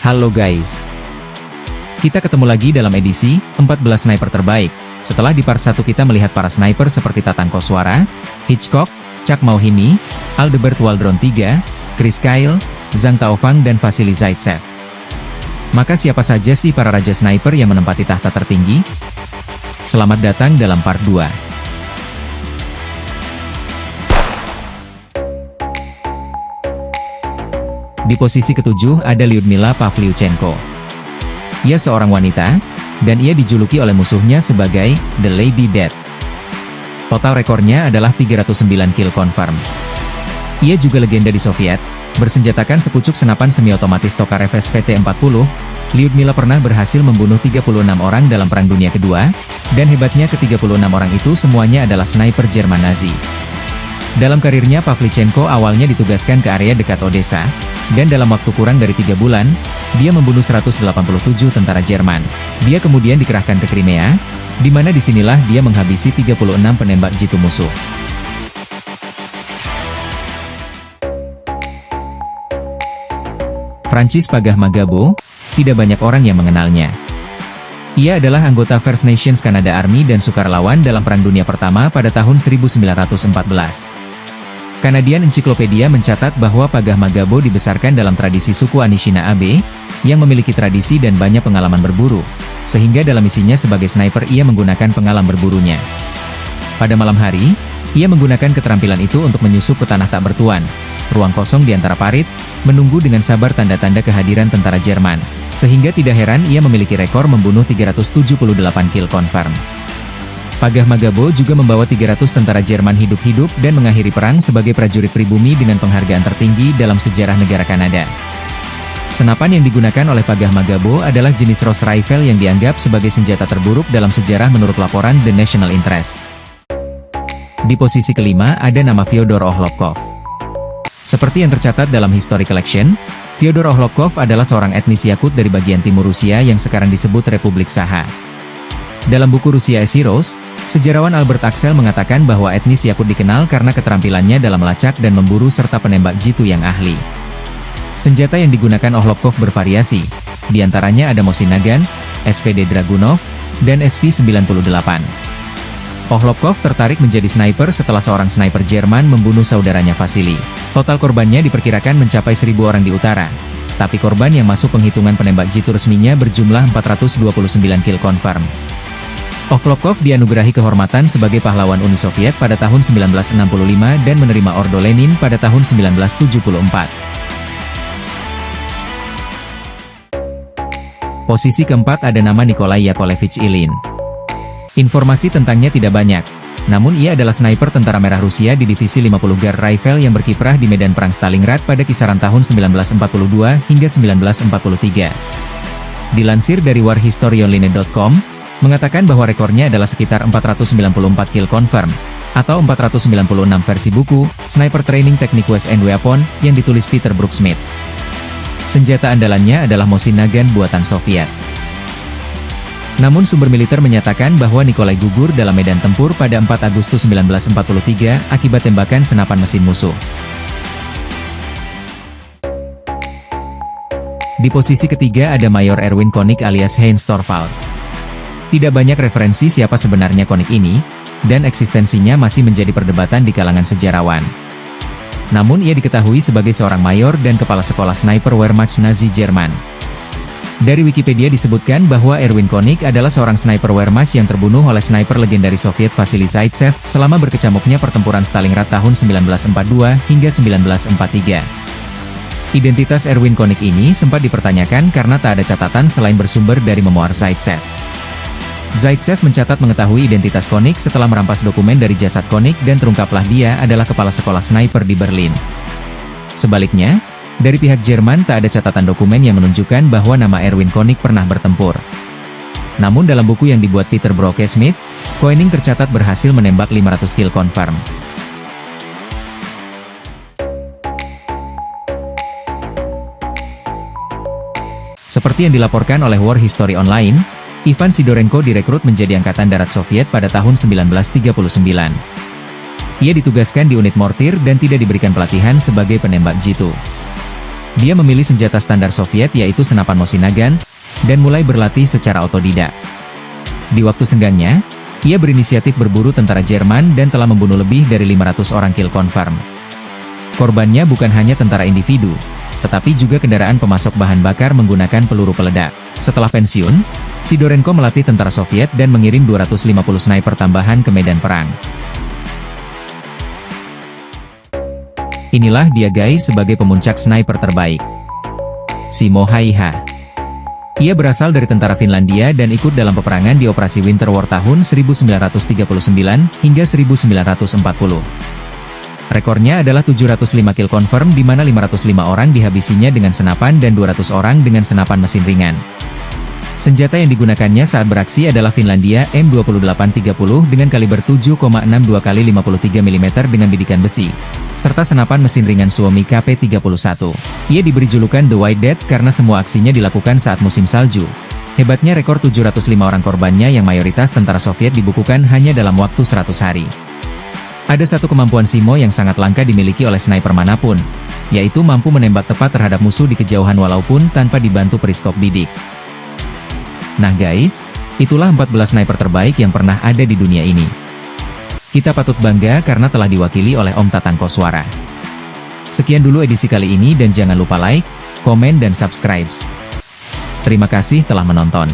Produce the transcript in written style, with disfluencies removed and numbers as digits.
Halo guys. Kita ketemu lagi dalam edisi 14 sniper terbaik. Setelah di part 1 kita melihat para sniper seperti Tatang Koswara, Hitchcock, Chuck Mauhimi, Aldebert Waldron III, Chris Kyle, Zhang Taofang dan Vasily Zaitsev. Maka siapa saja sih para raja sniper yang menempati tahta tertinggi? Selamat datang dalam part 2. Di posisi ketujuh ada Lyudmila Pavlyuchenko. Ia seorang wanita, dan ia dijuluki oleh musuhnya sebagai The Lady Death. Total rekornya adalah 309 kill confirm. Ia juga legenda di Soviet, bersenjatakan sepucuk senapan semi-otomatis Tokarev SVT-40, Lyudmila pernah berhasil membunuh 36 orang dalam Perang Dunia Kedua, dan hebatnya ke-36 orang itu semuanya adalah sniper Jerman Nazi. Dalam karirnya Pavlyuchenko awalnya ditugaskan ke area dekat Odessa, dan dalam waktu kurang dari 3 bulan, dia membunuh 187 tentara Jerman. Dia kemudian dikerahkan ke Crimea, di mana disinilah dia menghabisi 36 penembak jitu musuh. Francis Pagah Magabo, tidak banyak orang yang mengenalnya. Ia adalah anggota First Nations Canada Army dan sukarelawan dalam Perang Dunia Pertama pada tahun 1914. Canadian Encyclopedia mencatat bahwa Pagah Magabo dibesarkan dalam tradisi suku Anishinaabe, yang memiliki tradisi dan banyak pengalaman berburu, sehingga dalam misinya sebagai sniper ia menggunakan pengalaman berburunya. Pada malam hari, ia menggunakan keterampilan itu untuk menyusup ke tanah tak bertuan, ruang kosong di antara parit, menunggu dengan sabar tanda-tanda kehadiran tentara Jerman, sehingga tidak heran ia memiliki rekor membunuh 378 kill confirm. Pagah Magabo juga membawa 300 tentara Jerman hidup-hidup dan mengakhiri perang sebagai prajurit pribumi dengan penghargaan tertinggi dalam sejarah negara Kanada. Senapan yang digunakan oleh Pagah Magabo adalah jenis Ross Rifle yang dianggap sebagai senjata terburuk dalam sejarah menurut laporan The National Interest. Di posisi kelima ada nama Fyodor Ohlopkov. Seperti yang tercatat dalam History Collection, Fyodor Ohlopkov adalah seorang etnis Yakut dari bagian timur Rusia yang sekarang disebut Republik Saha. Dalam buku Rusia as Heroes, sejarawan Albert Axel mengatakan bahwa etnis Yakut dikenal karena keterampilannya dalam melacak dan memburu serta penembak jitu yang ahli. Senjata yang digunakan Ohlopkov bervariasi, di antaranya ada Mosin Nagant, SVD Dragunov, dan SV-98. Ohlopkov tertarik menjadi sniper setelah seorang sniper Jerman membunuh saudaranya Vasily. Total korbannya diperkirakan mencapai 1.000 orang di utara, tapi korban yang masuk penghitungan penembak jitu resminya berjumlah 429 kill confirm. Ohlopkov dianugerahi kehormatan sebagai pahlawan Uni Soviet pada tahun 1965 dan menerima Ordo Lenin pada tahun 1974. Posisi keempat ada nama Nikolai Yakovlevich Ilyin. Informasi tentangnya tidak banyak, namun ia adalah sniper tentara merah Rusia di divisi 50 Guard Rifle yang berkiprah di medan perang Stalingrad pada kisaran tahun 1942 hingga 1943. Dilansir dari warhistorionline.com, mengatakan bahwa rekornya adalah sekitar 494 kill confirm, atau 496 versi buku, Sniper Training Techniques and Weapon, yang ditulis Peter Brooksmith. Senjata andalannya adalah Mosin Nagant buatan Soviet. Namun sumber militer menyatakan bahwa Nikolai gugur dalam medan tempur pada 4 Agustus 1943 akibat tembakan senapan mesin musuh. Di posisi ketiga ada Mayor Erwin Konik alias Heinz Torvald. Tidak banyak referensi siapa sebenarnya Konik ini, dan eksistensinya masih menjadi perdebatan di kalangan sejarawan. Namun ia diketahui sebagai seorang mayor dan kepala sekolah sniper Wehrmacht Nazi Jerman. Dari Wikipedia disebutkan bahwa Erwin Konik adalah seorang sniper Wehrmacht yang terbunuh oleh sniper legendaris Soviet Vasily Zaitsev selama berkecamuknya pertempuran Stalingrad tahun 1942 hingga 1943. Identitas Erwin Konik ini sempat dipertanyakan karena tak ada catatan selain bersumber dari memoir Zaitsev. Zaitsev mencatat mengetahui identitas Konik setelah merampas dokumen dari jasad Konik dan terungkaplah dia adalah kepala sekolah sniper di Berlin. Sebaliknya, dari pihak Jerman tak ada catatan dokumen yang menunjukkan bahwa nama Erwin Konik pernah bertempur. Namun dalam buku yang dibuat Peter Brocke-Smith, Koenig tercatat berhasil menembak 500 kill confirm. Seperti yang dilaporkan oleh War History Online, Ivan Sidorenko direkrut menjadi Angkatan Darat Soviet pada tahun 1939. Ia ditugaskan di unit mortir dan tidak diberikan pelatihan sebagai penembak jitu. Dia memilih senjata standar Soviet yaitu senapan Mosin Nagant, dan mulai berlatih secara otodidak. Di waktu senggangnya, ia berinisiatif berburu tentara Jerman dan telah membunuh lebih dari 500 orang kill confirm. Korbannya bukan hanya tentara individu, tetapi juga kendaraan pemasok bahan bakar menggunakan peluru peledak. Setelah pensiun, Sidorenko melatih tentara Soviet dan mengirim 250 sniper tambahan ke medan perang. Inilah dia guys sebagai pemuncak sniper terbaik. Simo Häyhä. Ia berasal dari tentara Finlandia dan ikut dalam peperangan di Operasi Winter War tahun 1939 hingga 1940. Rekornya adalah 705 kill confirm di mana 505 orang dihabisinya dengan senapan dan 200 orang dengan senapan mesin ringan. Senjata yang digunakannya saat beraksi adalah Finlandia M2830 dengan kaliber 7,62 x 53 mm dengan bidikan besi, serta senapan mesin ringan Suomi KP31. Ia diberi julukan The White Death karena semua aksinya dilakukan saat musim salju. Hebatnya rekor 705 orang korbannya yang mayoritas tentara Soviet dibukukan hanya dalam waktu 100 hari. Ada satu kemampuan Simo yang sangat langka dimiliki oleh sniper manapun, yaitu mampu menembak tepat terhadap musuh di kejauhan walaupun tanpa dibantu periskop bidik. Nah guys, itulah 14 sniper terbaik yang pernah ada di dunia ini. Kita patut bangga karena telah diwakili oleh Om Tatang Koswara. Sekian dulu edisi kali ini dan jangan lupa like, komen dan subscribe. Terima kasih telah menonton.